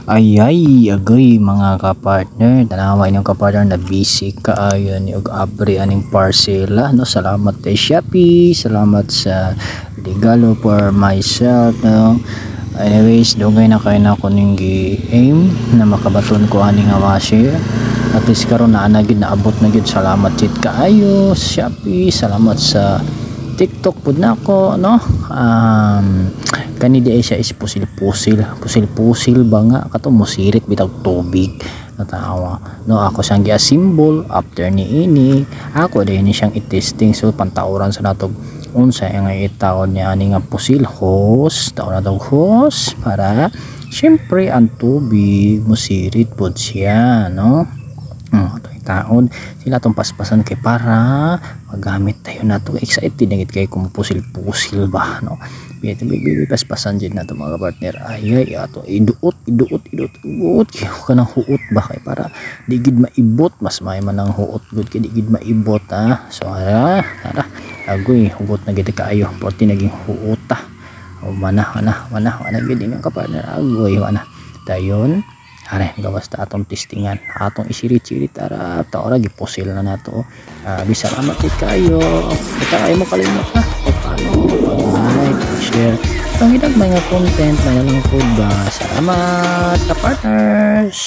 Ayay, agay mga kapartner. Tanawa inyong kapartner na busy kaayo ni og abri aning parcela, no. Salamat kay Shopee, salamat sa regalo for myself, no. Anyways, dugay na kayo na ko ning gi-aim na makabaton ko ani nga washer. At least karon na gid naabot na gid. Salamat jud kaayo Shopee, salamat sa TikTok pud nako, no. Kani di siya is pusil-pusil ba nga kato musirit bitaw tubig natawa, no. Ako siyang gi-symbol after ni ini ako din siyang i-testing, so pantauran sa natog unsa nga itaon niya ani nga pusil hose, taon na daw hose para syempre ang tubig musirit pud siya, no. Taon sila tong paspasan kay para magamit tayo na to. Excited na gid kay kung pusil-pusil ba, no. Bibi paspasan jud na to mga partner. Ay ato iduot kay kanang huot ba kay para di gid maibot, mas may man ang huot gud kay di gid maibot, ha. So ara agoy hugot na gid kaayo porti naging huota o mana gid yung kapartner agoy mana dayon. Are gawas ta atong testingan, atong isirit-sirit ara ta ora gipusil na nato. Bisa salamat kayo. Kita kayo mo kalimot ha. Follow, like, share. Itong mga content na lang po ba. Salamat ka partners.